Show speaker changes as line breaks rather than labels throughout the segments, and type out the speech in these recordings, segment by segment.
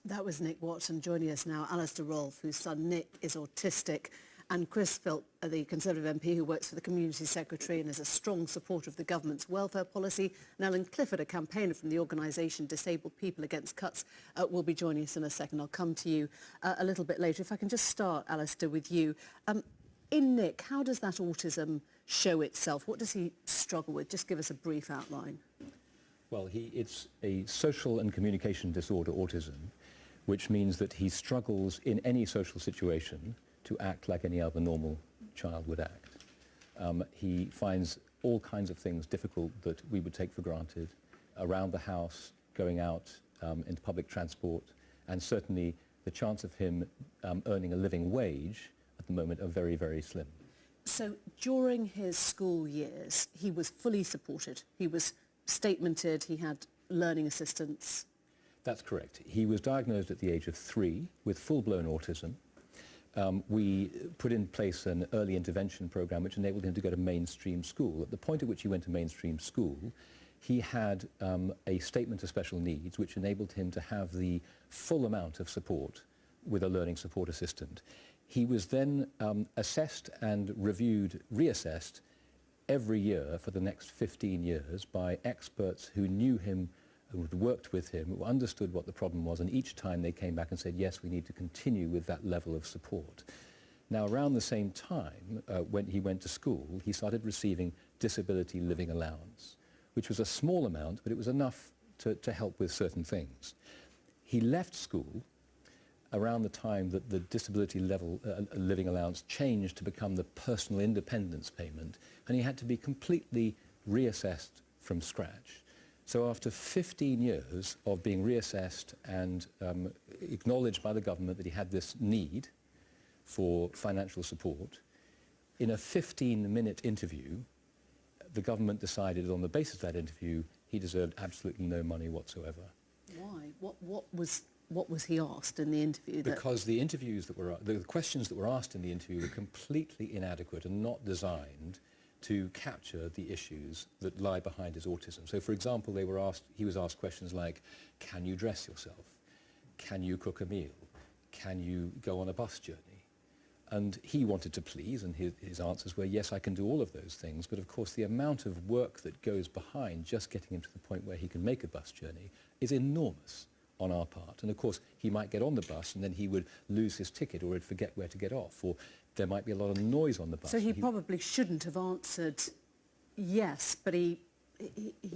That was Nick Watson. Joining us now, Alastair Rolfe, whose son Nick is autistic, and Chris Philp, the Conservative MP who works for the Community Secretary and is a strong supporter of the government's welfare policy, and Ellen Clifford, a campaigner from the organisation Disabled People Against Cuts, will be joining us in a second. I'll come to you a little bit later. If I can just start, Alastair, with you. In Nick, how does that autism show itself? What does he struggle with? Just give us a brief outline.
Well, it's a social and communication disorder, autism, which means that he struggles in any social situation to act like any other normal child would act. He finds all kinds of things difficult that we would take for granted, around the house, going out into public transport, and certainly the chance of him earning a living wage at the moment are very, very slim.
So during his school years, he was fully supported. He was statemented, he had learning assistance.
That's correct. He was diagnosed at the age of 3 with full-blown autism. We put in place an early intervention program which enabled him to go to mainstream school. At the point at which he went to mainstream school, he had a statement of special needs which enabled him to have the full amount of support with a learning support assistant. He was then assessed and reassessed every year for the next 15 years by experts who knew him, who had worked with him, who understood what the problem was, and each time they came back and said, yes, we need to continue with that level of support. Now, around the same time, when he went to school, he started receiving disability living allowance, which was a small amount, but it was enough to help with certain things. He left school around the time that the disability living allowance changed to become the personal independence payment, and he had to be completely reassessed from scratch. So after 15 years of being reassessed and acknowledged by the government that he had this need for financial support, in a 15-minute interview, the government decided on the basis of that interview he deserved absolutely no money whatsoever.
Why? What was he asked in the interview?
Because the questions that were asked in the interview were completely inadequate and not designed to capture the issues that lie behind his autism. So, for example, he was asked questions like, can you dress yourself? Can you cook a meal? Can you go on a bus journey? And he wanted to please, and his answers were, yes, I can do all of those things, but of course the amount of work that goes behind just getting him to the point where he can make a bus journey is enormous on our part. And of course, he might get on the bus and then he would lose his ticket, or he'd forget where to get off, or there might be a lot of noise on the bus.
So he probably shouldn't have answered yes, but he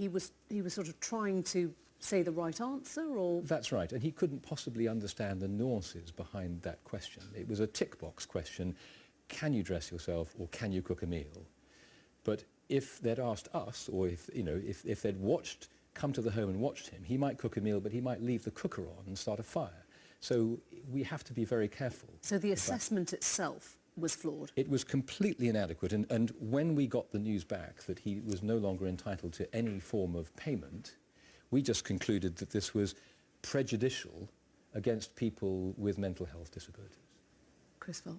was sort of trying to say the right answer, or?
That's right, and he couldn't possibly understand the nuances behind that question. It was a tick box question: can you dress yourself, or can you cook a meal? But if they'd asked us, or if they'd come to the home and watched him, he might cook a meal, but he might leave the cooker on and start a fire. So we have to be very careful.
So the assessment itself was flawed?
It was completely inadequate, and when we got the news back that he was no longer entitled to any form of payment, we just concluded that this was prejudicial against people with mental health disabilities.
Chris Philp.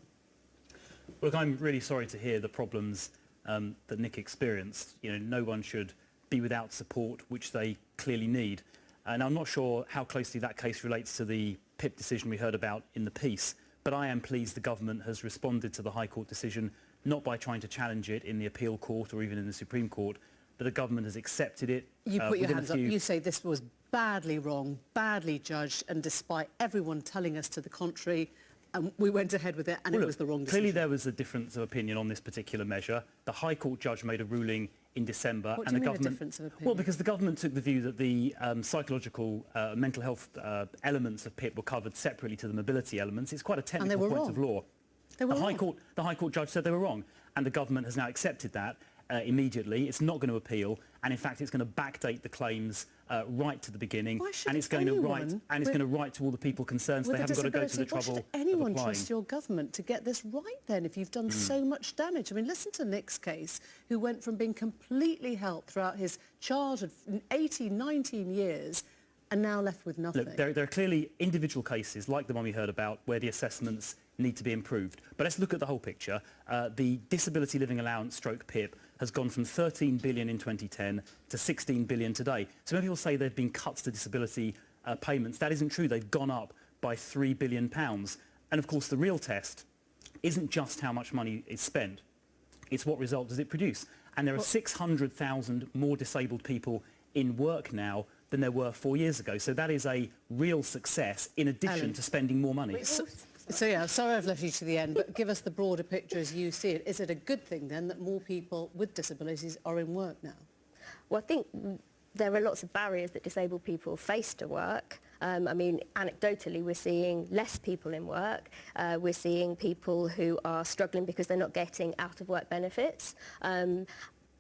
Look, I'm really sorry to hear the problems that Nick experienced. No one should be without support, which they clearly need. And I'm not sure how closely that case relates to the PIP decision we heard about in the piece, but I am pleased the government has responded to the High Court decision, not by trying to challenge it in the appeal court or even in the Supreme Court, but the government has accepted it.
You put your hands up. You say this was badly wrong, badly judged, and despite everyone telling us to the contrary, we went ahead with it, and it was the wrong decision.
Clearly there was a difference of opinion on this particular measure. The High Court judge made a ruling in December,
what
and
do
the
you mean
government.
A difference of opinion?
Well, because the government took the view that the psychological, mental health elements of PIP were covered separately to the mobility elements. It's quite a technical point of law.
They were wrong.
The High Court judge said they were wrong, and the government has now accepted that immediately. It's not going to appeal, and in fact, it's going to backdate the claims right to the beginning, and it's going to write to all the people concerned, so they haven't got to go to the trouble of applying.
Why should anyone trust your government to get this right then, if you've done so much damage? I mean, listen to Nick's case, who went from being completely helped throughout his childhood, 18, 19 years, and now left with nothing.
Look, there are clearly individual cases, like the one we heard about, where the assessments need to be improved. But let's look at the whole picture. The Disability Living Allowance stroke PIP has gone from 13 billion in 2010 to 16 billion today. So when people say there have been cuts to disability payments, that isn't true. They've gone up by £3 billion. And of course, the real test isn't just how much money is spent, it's what result does it produce. And there are 600,000 more disabled people in work now than there were 4 years ago. So that is a real success in addition to spending more money.
So yeah, sorry I've left you to the end, but give us the broader picture as you see it. Is it a good thing then that more people with disabilities are in work now?
Well, I think there are lots of barriers that disabled people face to work. I mean, anecdotally, we're seeing less people in work. We're seeing people who are struggling because they're not getting out-of-work benefits.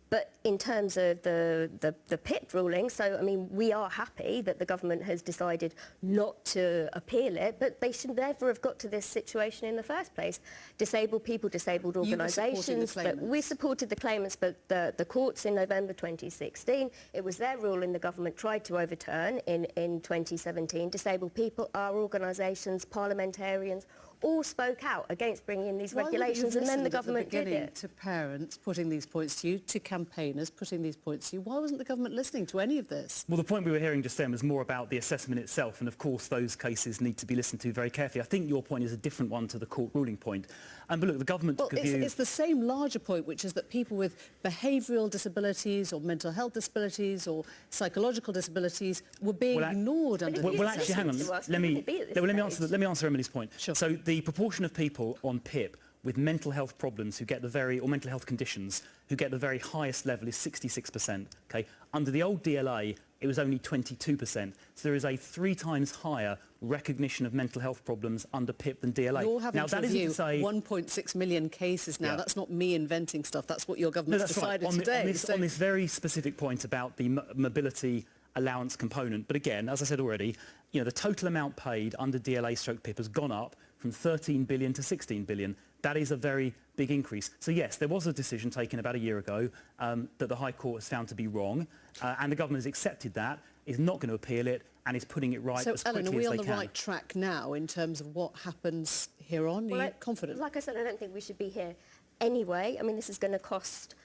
But in terms of the PIP ruling, so, I mean, we are happy that the government has decided not to appeal it, but they should never have got to this situation in the first place. Disabled people, disabled organisations, we supported the claimants, but the courts in November 2016, it was their ruling the government tried to overturn in 2017. Disabled people, our organisations, parliamentarians, all spoke out against bringing in these regulations, and then the government did it.
To parents putting these points to you, to campaigners putting these points to you, why wasn't the government listening to any of this?
Well, the point we were hearing just then was more about the assessment itself, and of course those cases need to be listened to very carefully. I think your point is a different one to the court ruling point. But look, the government took a view...
It's the same larger point, which is that people with behavioural disabilities or mental health disabilities or psychological disabilities were being ignored under the...
Well, actually, hang on. Let me answer Emily's point.
Sure.
So the proportion of people on PIP with mental health problems who get the very, or mental health conditions, who get the very highest level is 66%. Okay? Under the old DLA, it was only 22%. So there is a 3 times higher recognition of mental health problems under PIP than DLA.
You're having
now,
to review 1.6 million cases now. Yeah. That's not me inventing stuff. That's what your government's decided today.
On this very specific point about the mobility allowance component. But again, as I said already, you know, the total amount paid under DLA/PIP has gone up from 13 billion to 16 billion. That is a very big increase. So yes, there was a decision taken about a year ago that the High Court has found to be wrong, and the government has accepted that, is not going to appeal it, and is putting it right as quickly as they can.
So, Ellen, are we on the right track now in terms of what happens here on? Are you confident?
Like I said, I don't think we should be here anyway. I mean, this is going to cost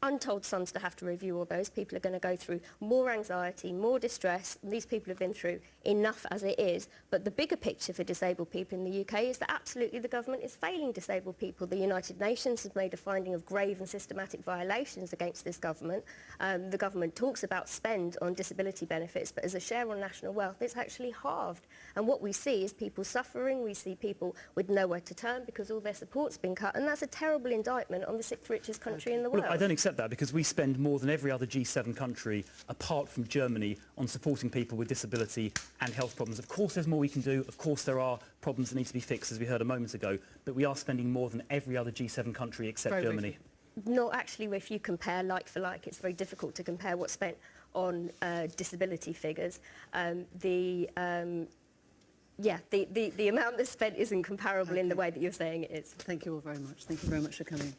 untold sums to have to review all those. People are going to go through more anxiety, more distress. These people have been through enough as it is. But the bigger picture for disabled people in the UK is that absolutely the government is failing disabled people. The United Nations has made a finding of grave and systematic violations against this government. The government talks about spend on disability benefits, but as a share on national wealth, it's actually halved. And what we see is people suffering. We see people with nowhere to turn because all their support's been cut. And that's a terrible indictment on the 6th richest country in the world.
Look, I don't accept that, because we spend more than every other G7 country, apart from Germany, on supporting people with disability and health problems. Of course there's more we can do. Of course there are problems that need to be fixed, as we heard a moment ago. But we are spending more than every other G7 country except Germany.
No, actually, if you compare like for like, it's very difficult to compare what's spent on disability figures. The amount that's spent isn't comparable in the way that you're saying it is.
Thank you all very much. Thank you very much for coming.